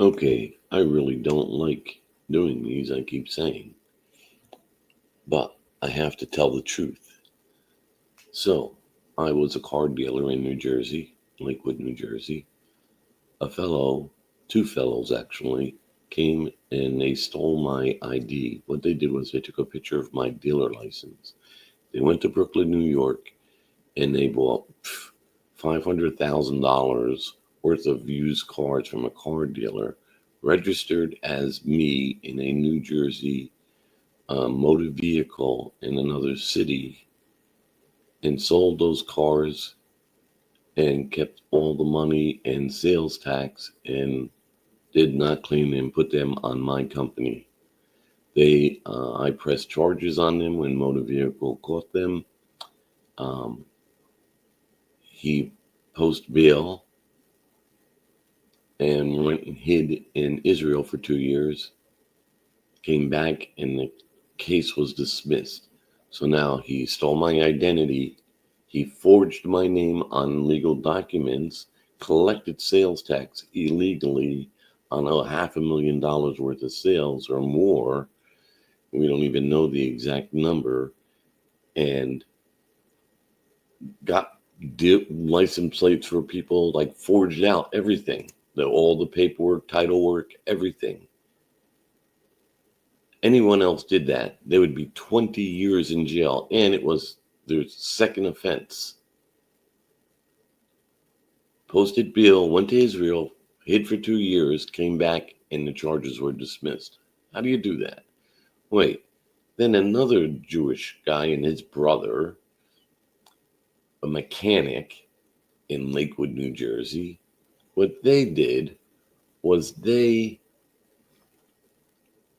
Okay, I really don't like doing these, I keep saying, but I have to tell the truth. So, I was a car dealer in New Jersey, Lakewood, New Jersey. A fellow, two fellows actually, came and they stole my ID. What they did was they took a picture of my dealer license. They went to Brooklyn, New York, and they bought $500,000 worth of used cars from a car dealer, registered as me in a New Jersey motor vehicle in another city, and sold those cars and kept all the money and sales tax and did not claim them, put them on my company. I pressed charges on them when motor vehicle caught them. Um, he post bail and went and hid in Israel for 2 years. Came back and the case was dismissed. So now he stole my identity. He forged my name on legal documents, collected sales tax illegally on $500,000 worth of sales or more. We don't even know the exact number, and got license plates for people, like forged out everything, all the paperwork, title work, everything. Anyone else did that, they would be 20 years in jail, and it was their second offense. Posted bail, went to Israel, hid for 2 years, came back, and the charges were dismissed. How do you do that? Wait, then another Jewish guy and his brother, a mechanic in Lakewood, New Jersey, what they did was they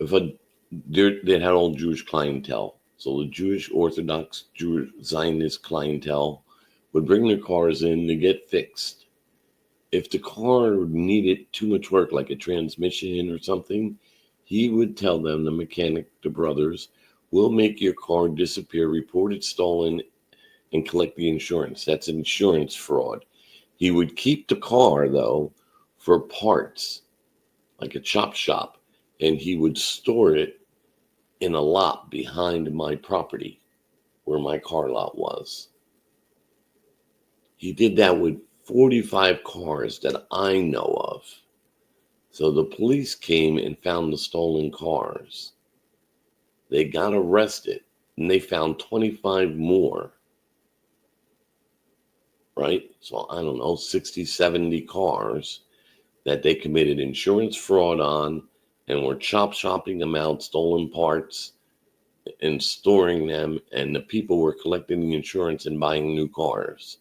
had all Jewish clientele. So the Jewish Orthodox, Jewish Zionist clientele would bring their cars in to get fixed. If the car needed too much work, like a transmission or something, he would tell them, the mechanic, the brothers, we'll make your car disappear, report it stolen, and collect the insurance. That's insurance fraud. He would keep the car, though, for parts, like a chop shop, and he would store it in a lot behind my property where my car lot was. He did that with 45 cars that I know of. So the police came and found the stolen cars. They got arrested and they found 25 more. Right? So I don't know, 60, 70 cars that they committed insurance fraud on and were shopping them out, stolen parts, and storing them, and the people were collecting the insurance and buying new cars.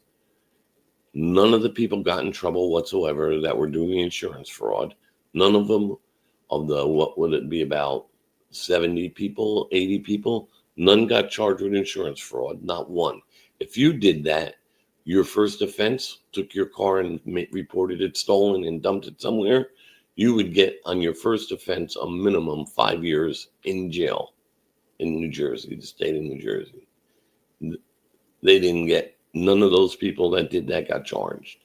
None of the people got in trouble whatsoever that were doing insurance fraud. None of them, of the, what would it be, about 70 people, 80 people, none got charged with insurance fraud, not one. If you did that, your first offense, took your car and reported it stolen and dumped it somewhere, you would get, on your first offense, a minimum 5 years in jail in New Jersey, the state of New Jersey. They didn't get, none of those people that did that got charged.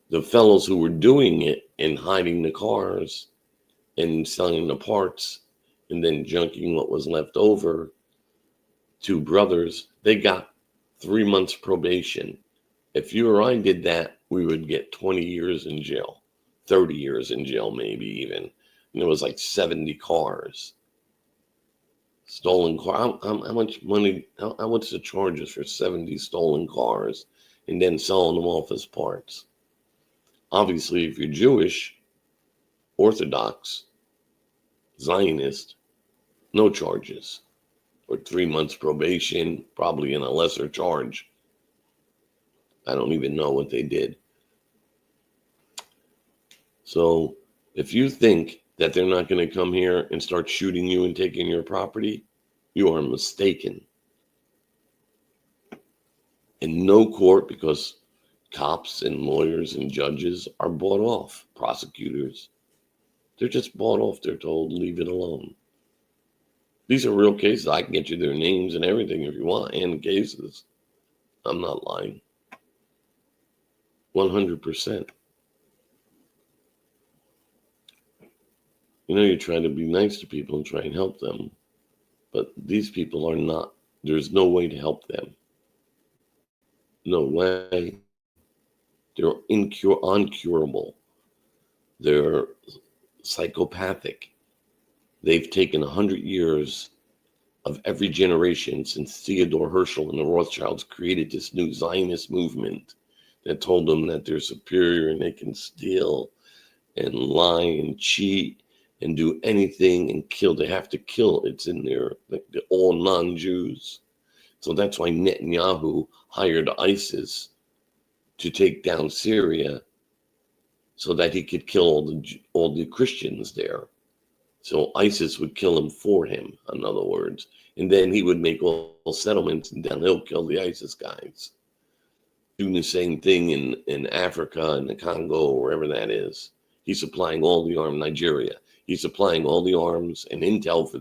The fellows who were doing it and hiding the cars and selling the parts and then junking what was left over, two brothers, they got 3 months probation. If you or I did that, we would get 20 years in jail, 30 years in jail, maybe even. And it was like 70 cars. Stolen car. How much money, what's the charges for 70 stolen cars and then selling them off as parts? Obviously, if you're Jewish, Orthodox, Zionist, no charges. Or 3 months probation, probably in a lesser charge. I don't even know what they did. So if you think that they're not going to come here and start shooting you and taking your property, you are mistaken. In no court, because cops and lawyers and judges are bought off, prosecutors. They're just bought off. They're told, leave it alone. These are real cases. I can get you their names and everything if you want, and cases. I'm not lying. 100%. You try to be nice to people and try and help them. But these people are not. There's no way to help them. No way. They're uncurable. They're psychopathic. They've taken 100 years of every generation since Theodore Herschel and the Rothschilds created this new Zionist movement that told them that they're superior and they can steal and lie and cheat and do anything and kill. They have to kill. It's in there, like all non-Jews. So that's why Netanyahu hired ISIS to take down Syria so that he could kill all the Christians there. So ISIS would kill him for him, in other words. And then he would make all settlements and then he'll kill the ISIS guys. Doing the same thing in Africa and the Congo or wherever that is. He's supplying all the arms, Nigeria. He's supplying all the arms and intel for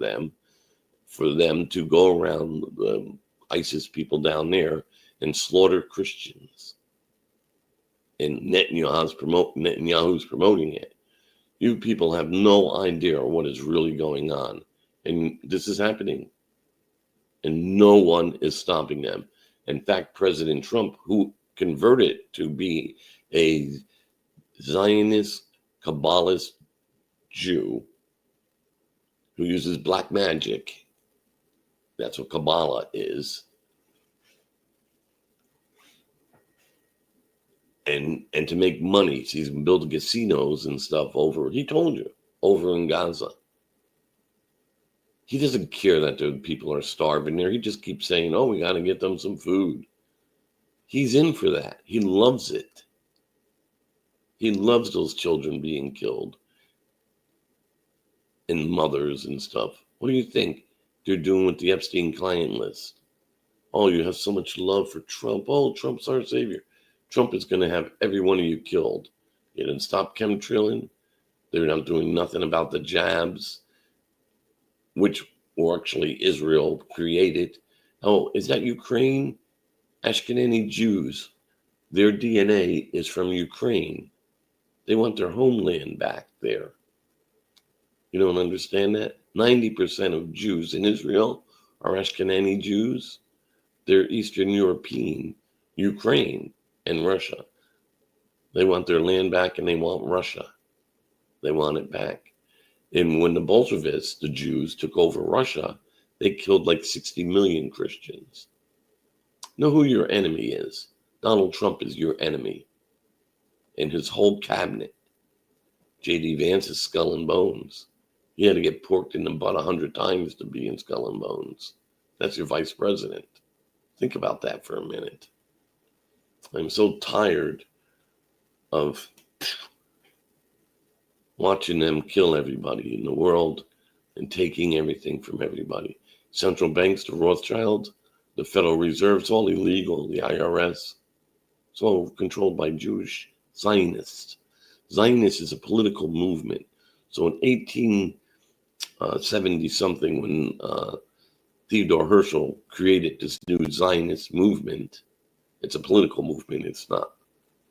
them to go around the ISIS people down there and slaughter Christians. And Netanyahu's promoting it. You people have no idea what is really going on. And this is happening. And no one is stopping them. In fact, President Trump, who converted to be a Zionist Kabbalist Jew who uses black magic, that's what Kabbalah is, and to make money. So he's building casinos and stuff over in Gaza. He doesn't care that the people are starving there. He just keeps saying, oh, we got to get them some food. He's in for that. He loves it. He loves those children being killed and mothers and stuff. What do you think they're doing with the Epstein client list? Oh, you have so much love for Trump. Oh, Trump's our savior. Trump is going to have every one of you killed. You didn't stop chemtrilling. They're not doing nothing about the jabs, which were actually Israel created. Oh, is that Ukraine? Ashkenazi Jews. Their DNA is from Ukraine. They want their homeland back there. You don't understand that? 90% of Jews in Israel are Ashkenazi Jews. They're Eastern European, Ukraine, and Russia. They want their land back and they want Russia. They want it back. And when the Bolsheviks, the Jews, took over Russia, they killed like 60 million Christians. Know who your enemy is. Donald Trump is your enemy. And his whole cabinet. J.D. Vance is skull and bones. He had to get porked in the butt 100 times to be in skull and bones. That's your vice president. Think about that for a minute. I'm so tired of watching them kill everybody in the world and taking everything from everybody. Central banks, the Rothschilds, the Federal Reserve, it's all illegal. The IRS, it's all controlled by Jewish Zionists. Zionist is a political movement. So in 1870-something, when Theodore Herschel created this new Zionist movement, it's a political movement. It's not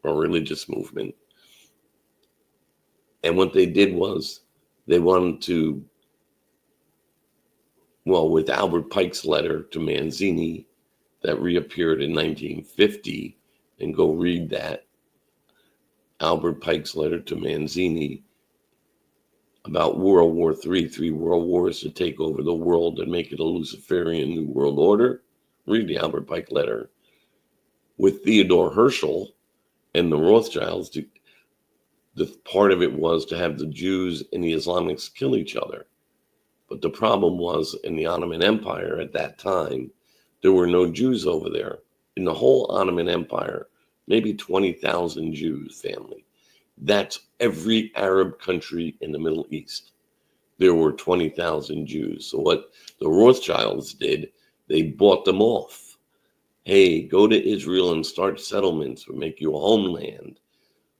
a religious movement. And what they did was they wanted to, with Albert Pike's letter to Manzini that reappeared in 1950, and go read that, Albert Pike's letter to Manzini about World War III, 3 world wars to take over the world and make it a Luciferian New World Order. Read the Albert Pike letter. With Theodore Herschel and the Rothschilds, the part of it was to have the Jews and the Islamics kill each other. But the problem was, in the Ottoman Empire at that time, there were no Jews over there. In the whole Ottoman Empire, maybe 20,000 Jews family. That's every Arab country in the Middle East. There were 20,000 Jews. So what the Rothschilds did, they bought them off. Hey, go to Israel and start settlements or make you a homeland.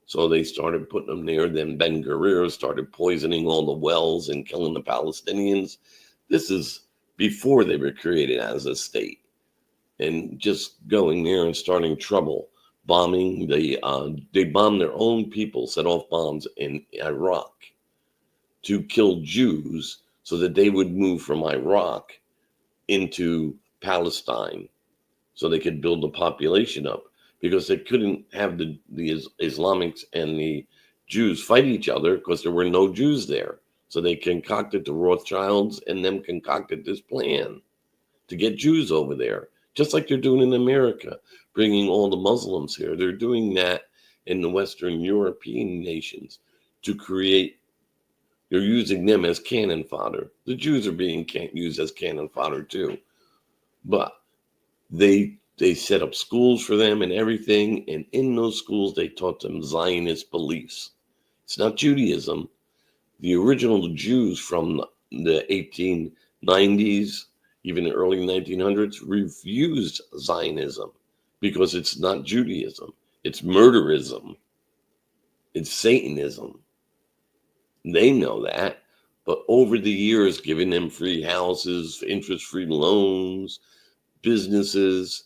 So they started putting them there. Then Ben Gurion started poisoning all the wells and killing the Palestinians. This is before they were created as a state. And just going there and starting trouble. Bombing, they bombed their own people, set off bombs in Iraq. to kill Jews so that they would move from Iraq into Palestine so they could build the population up, because they couldn't have the Islamics and the Jews fight each other because there were no Jews there. So they concocted the Rothschilds and them concocted this plan to get Jews over there, just like they're doing in America, bringing all the Muslims here. They're doing that in the Western European nations to create, they're using them as cannon fodder. The Jews are being used as cannon fodder too. But they set up schools for them and everything, and in those schools they taught them Zionist beliefs. It's not Judaism. The original Jews from the 1890s, even the early 1900s, refused Zionism because it's not Judaism. It's murderism. It's Satanism. They know that. But over the years, giving them free houses, interest-free loans, businesses,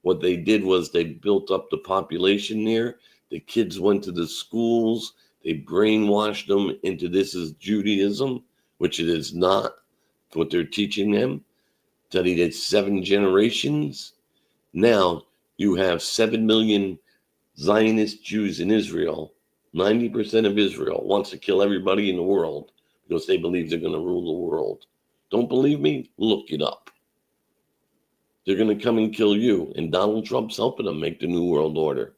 what they did was they built up the population there. The kids went to the schools. They brainwashed them into this is Judaism, which it is not what they're teaching them. Studied it 7 generations. Now you have 7 million Zionist Jews in Israel. 90% of Israel wants to kill everybody in the world because they believe they're going to rule the world. Don't believe me? Look it up. They're going to come and kill you. And Donald Trump's helping them make the New World Order.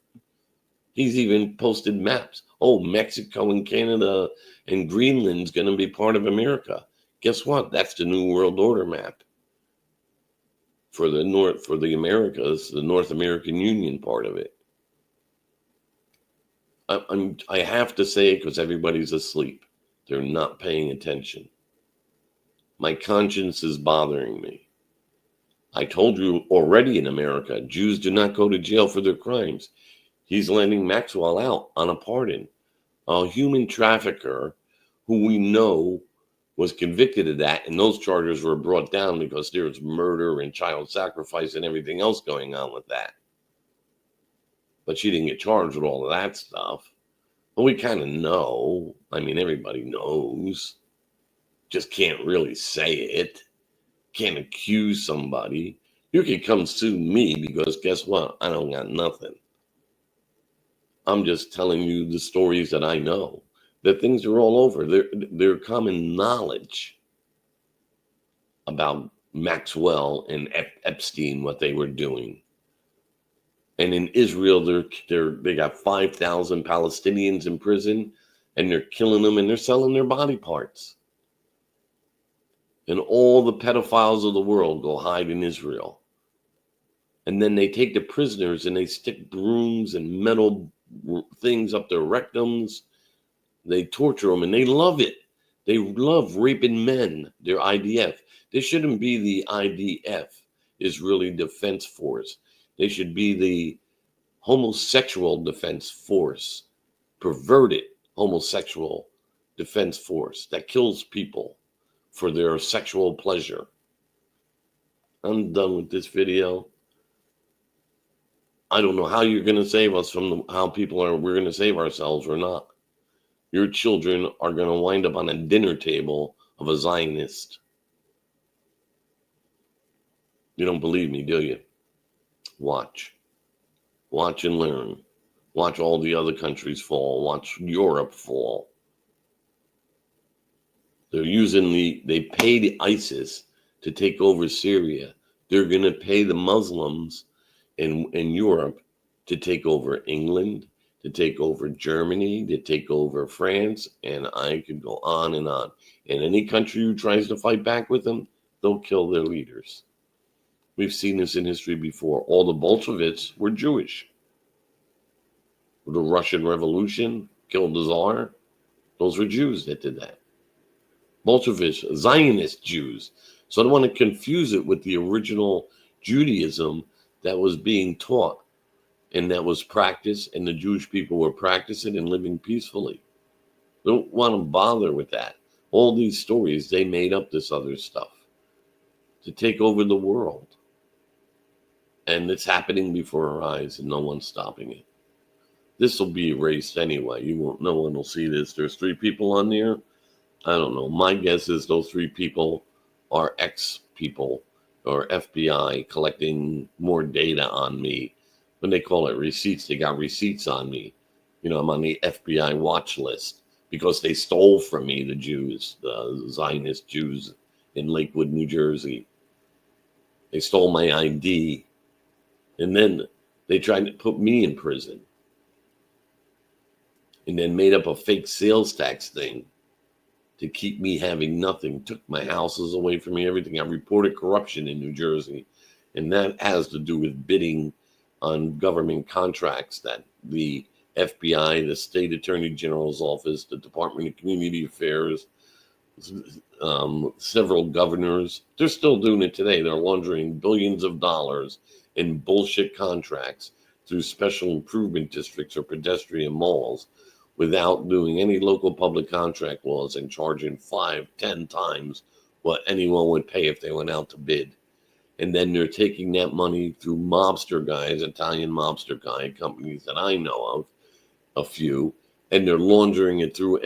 He's even posted maps. Oh, Mexico and Canada and Greenland's going to be part of America. Guess what? That's the New World Order map. For the Americas, the North American Union part of it. I have to say it because everybody's asleep. They're not paying attention. My conscience is bothering me. I told you already in America, Jews do not go to jail for their crimes. He's letting Maxwell out on a pardon. A human trafficker who we know was convicted of that, and those charges were brought down because there was murder and child sacrifice and everything else going on with that. But she didn't get charged with all of that stuff. But we kind of know. I mean, everybody knows. Just can't really say it. Can't accuse somebody. You can come sue me because guess what? I don't got nothing. I'm just telling you the stories that I know. That things are all over. They're common knowledge about Maxwell and Epstein, what they were doing. And in Israel, they got 5,000 Palestinians in prison, and they're killing them, and they're selling their body parts. And all the pedophiles of the world go hide in Israel. And then they take the prisoners and they stick brooms and metal things up their rectums. They torture them, and they love it. They love raping men. They're IDF. They shouldn't be the IDF, Israeli Defense Force. They should be the homosexual defense force, perverted homosexual defense force that kills people for their sexual pleasure. I'm done with this video. I don't know how you're going to save us from how people are. We're going to save ourselves or not. Your children are going to wind up on a dinner table of a Zionist. You don't believe me, do you? Watch. Watch and learn. Watch all the other countries fall. Watch Europe fall. They're they pay the ISIS to take over Syria. They're going to pay the Muslims in Europe to take over England, to take over Germany, to take over France, and I could go on and on. And any country who tries to fight back with them, they'll kill their leaders. We've seen this in history before. All the Bolsheviks were Jewish. The Russian Revolution killed the Tsar. Those were Jews that did that. Bolsheviks, Zionist Jews. So I don't want to confuse it with the original Judaism that was being taught and that was practiced, and the Jewish people were practicing and living peacefully. Don't want to bother with that. All these stories, they made up this other stuff to take over the world. And it's happening before our eyes, and no one's stopping it. This will be erased anyway. No one will see this. There's 3 people on there. I don't know. My guess is those three people are ex people or FBI collecting more data on me. When they call it receipts, they got receipts on me. I'm on the FBI watch list because they stole from me, the Jews, the Zionist Jews in Lakewood, New Jersey. They stole my ID. And then they tried to put me in prison. And then made up a fake sales tax thing to keep me having nothing, took my houses away from me, everything. I reported corruption in New Jersey, and that has to do with bidding on government contracts that the FBI, the State Attorney General's office, the Department of Community Affairs, several governors, they're still doing it today. They're laundering billions of dollars in bullshit contracts through special improvement districts or pedestrian malls without doing any local public contract laws and charging 5-10 times what anyone would pay if they went out to bid. And then they're taking that money through mobster guys, Italian mobster guy companies that I know of, a few, and they're laundering it through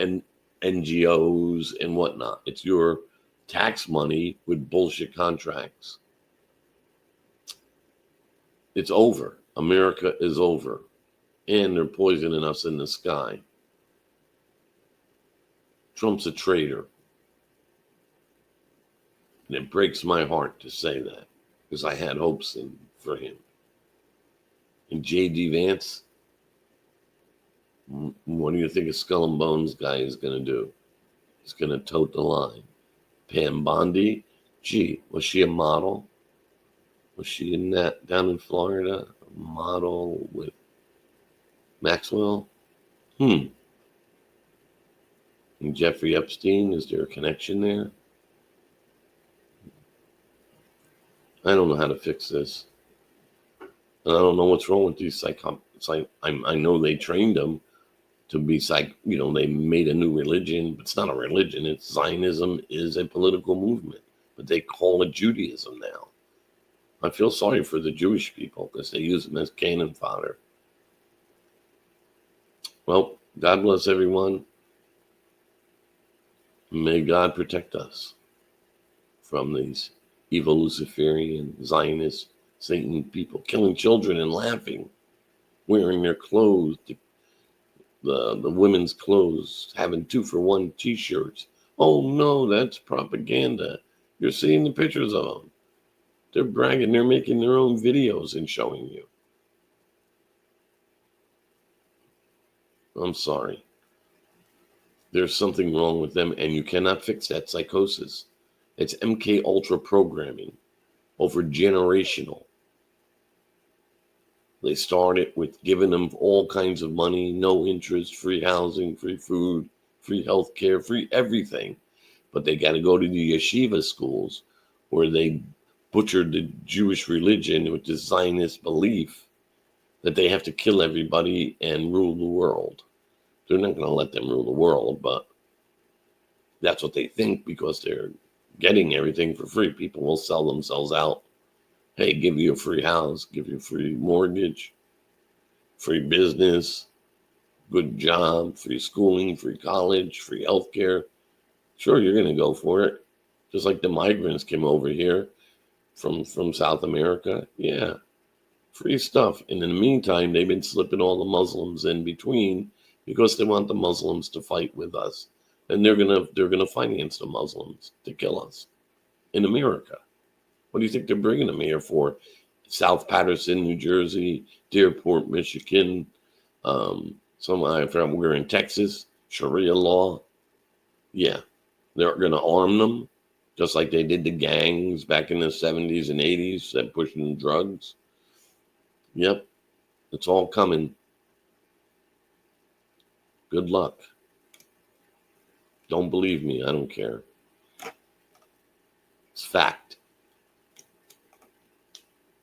NGOs and whatnot. It's your tax money with bullshit contracts. It's over. America is over. And they're poisoning us in the sky. Trump's a traitor. And it breaks my heart to say that because I had hopes for him. And J.D. Vance, what do you think a Skull and Bones guy is going to do? He's going to tote the line. Pam Bondi, gee, was she a model? Was she in that down in Florida? A model with Maxwell? And Jeffrey Epstein, is there a connection there? I don't know how to fix this. And I don't know what's wrong with these I know they trained them to be they made a new religion, but it's not a religion. It's Zionism is a political movement, but they call it Judaism now. I feel sorry for the Jewish people because they use them as cannon fodder. Well, God bless everyone. May God protect us from these evil Luciferian, Zionist, Satan people killing children and laughing, wearing their clothes, the women's clothes, having 2-for-1 T-shirts. Oh no, that's propaganda. You're seeing the pictures of them. They're bragging. They're making their own videos and showing you. I'm sorry. There's something wrong with them, and you cannot fix that psychosis. It's MK Ultra programming over generational. They started with giving them all kinds of money, no interest, free housing, free food, free health care, free everything. But they got to go to the yeshiva schools where they butchered the Jewish religion with this Zionist belief that they have to kill everybody and rule the world. They're not going to let them rule the world, but that's what they think because they're getting everything for free. People will sell themselves out. Hey, give you a free house, give you a free mortgage, free business, good job, free schooling, free college, free healthcare. Sure, you're going to go for it. Just like the migrants came over here from South America. Yeah, free stuff. And in the meantime, they've been slipping all the Muslims in between because they want the Muslims to fight with us. And they're gonna finance the Muslims to kill us in America. What do you think they're bringing them here for? South Patterson, New Jersey, Dearport, Michigan. We're in Texas, Sharia law. Yeah, they're going to arm them just like they did the gangs back in the 70s and 80s that pushing drugs. Yep, it's all coming. Good luck. Don't believe me. I don't care. It's fact.